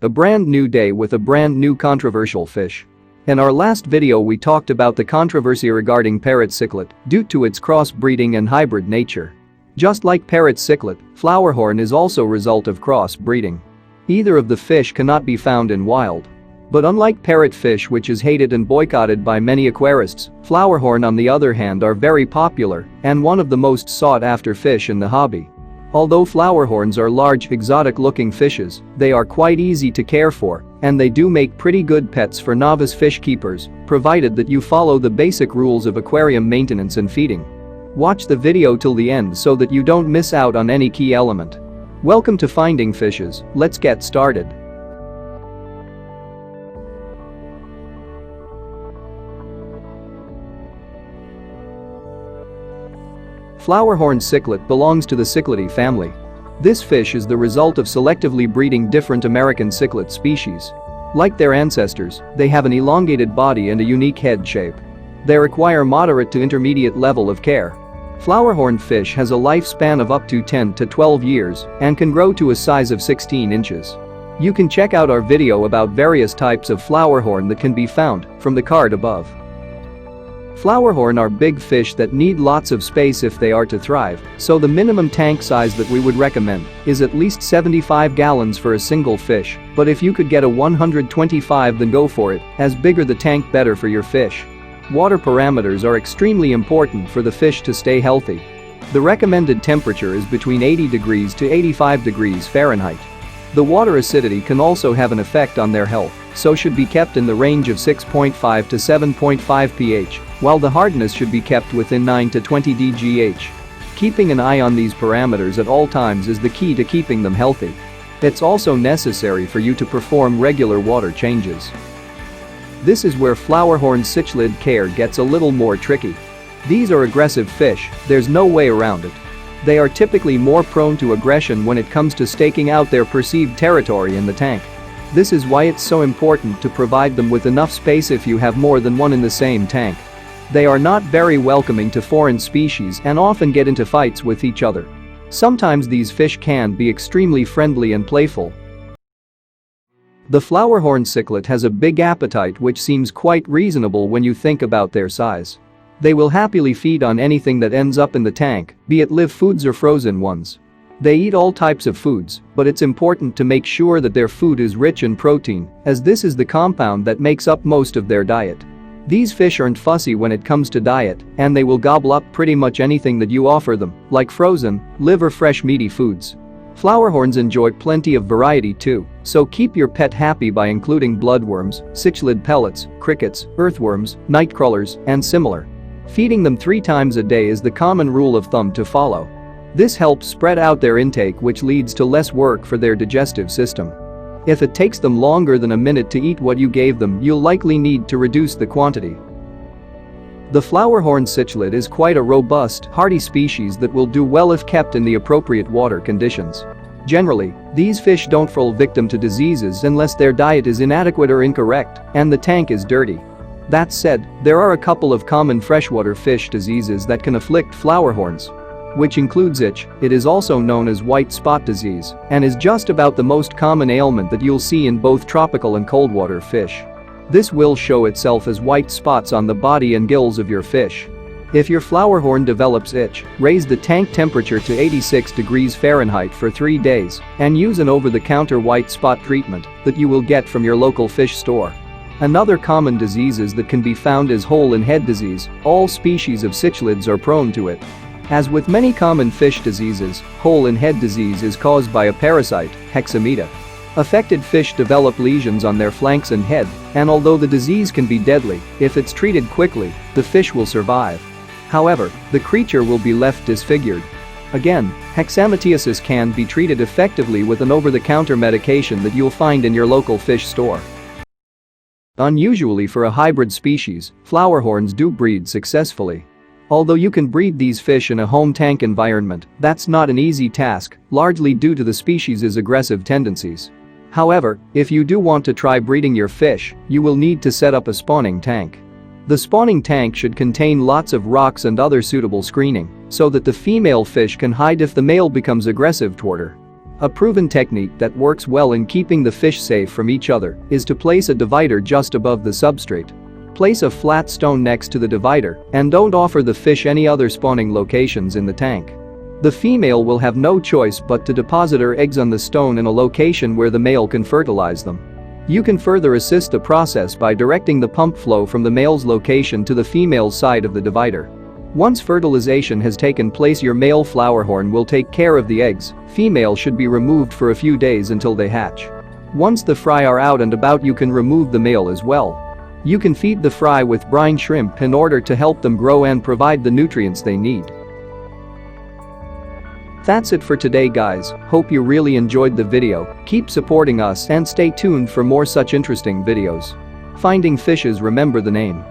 A brand new day with a brand new controversial fish. In our last video we talked about the controversy regarding parrot cichlid due to its cross-breeding and hybrid nature. Just like parrot cichlid, flowerhorn is also a result of cross-breeding. Either of the fish cannot be found in wild. But unlike parrotfish, which is hated and boycotted by many aquarists, flowerhorn on the other hand are very popular and one of the most sought-after fish in the hobby. Although flowerhorns are large, exotic-looking fishes, they are quite easy to care for, and they do make pretty good pets for novice fish keepers, provided that you follow the basic rules of aquarium maintenance and feeding. Watch the video till the end so that you don't miss out on any key element. Welcome to Finding Fishes, let's get started. Flowerhorn cichlid belongs to the Cichlidae family. This fish is the result of selectively breeding different American cichlid species. Like their ancestors, they have an elongated body and a unique head shape. They require moderate to intermediate level of care. Flowerhorn fish has a lifespan of up to 10 to 12 years and can grow to a size of 16 inches. You can check out our video about various types of flowerhorn that can be found from the card above. Flowerhorn are big fish that need lots of space if they are to thrive, so the minimum tank size that we would recommend is at least 75 gallons for a single fish, but if you could get a 125 then go for it, as bigger the tank better for your fish. Water parameters are extremely important for the fish to stay healthy. The recommended temperature is between 80 degrees to 85 degrees Fahrenheit. The water acidity can also have an effect on their health, so should be kept in the range of 6.5 to 7.5 pH, while the hardness should be kept within 9 to 20 dGH. Keeping an eye on these parameters at all times is the key to keeping them healthy. It's also necessary for you to perform regular water changes. This is where flowerhorn cichlid care gets a little more tricky. These are aggressive fish, there's no way around it. They are typically more prone to aggression when it comes to staking out their perceived territory in the tank. This is why it's so important to provide them with enough space if you have more than one in the same tank. They are not very welcoming to foreign species and often get into fights with each other. Sometimes these fish can be extremely friendly and playful. The flowerhorn cichlid has a big appetite, which seems quite reasonable when you think about their size. They will happily feed on anything that ends up in the tank, be it live foods or frozen ones. They eat all types of foods, but it's important to make sure that their food is rich in protein, as this is the compound that makes up most of their diet. These fish aren't fussy when it comes to diet, and they will gobble up pretty much anything that you offer them, like frozen, live or fresh meaty foods. Flowerhorns enjoy plenty of variety too, so keep your pet happy by including bloodworms, cichlid pellets, crickets, earthworms, nightcrawlers, and similar. Feeding them 3 times a day is the common rule of thumb to follow. This helps spread out their intake, which leads to less work for their digestive system. If it takes them longer than a minute to eat what you gave them, you'll likely need to reduce the quantity. The flowerhorn cichlid is quite a robust, hardy species that will do well if kept in the appropriate water conditions. Generally, these fish don't fall victim to diseases unless their diet is inadequate or incorrect and the tank is dirty. That said, there are a couple of common freshwater fish diseases that can afflict flowerhorns, which includes itch. It is also known as white spot disease and is just about the most common ailment that you'll see in both tropical and coldwater fish. This will show itself as white spots on the body and gills of your fish. If your flowerhorn develops itch, raise the tank temperature to 86 degrees Fahrenheit for 3 days and use an over-the-counter white spot treatment that you will get from your local fish store. Another common diseases that can be found is hole in head disease. All species of cichlids are prone to it. As with many common fish diseases, hole in head disease is caused by a parasite, Hexameta. Affected fish develop lesions on their flanks and head, and although the disease can be deadly, if it's treated quickly, the fish will survive. However, the creature will be left disfigured. Again, hexametiasis can be treated effectively with an over-the-counter medication that you'll find in your local fish store. Unusually for a hybrid species, flowerhorns do breed successfully. Although you can breed these fish in a home tank environment, that's not an easy task, largely due to the species' aggressive tendencies. However, if you do want to try breeding your fish, you will need to set up a spawning tank. The spawning tank should contain lots of rocks and other suitable screening so that the female fish can hide if the male becomes aggressive toward her. A proven technique that works well in keeping the fish safe from each other is to place a divider just above the substrate. Place a flat stone next to the divider and don't offer the fish any other spawning locations in the tank. The female will have no choice but to deposit her eggs on the stone in a location where the male can fertilize them. You can further assist the process by directing the pump flow from the male's location to the female's side of the divider. Once fertilization has taken place, your male flowerhorn will take care of the eggs. Female should be removed for a few days until they hatch. Once the fry are out and about, you can remove the male as well. You can feed the fry with brine shrimp in order to help them grow and provide the nutrients they need. That's it for today, guys. Hope you really enjoyed the video. Keep supporting us and stay tuned for more such interesting videos. Finding fishes, remember the name.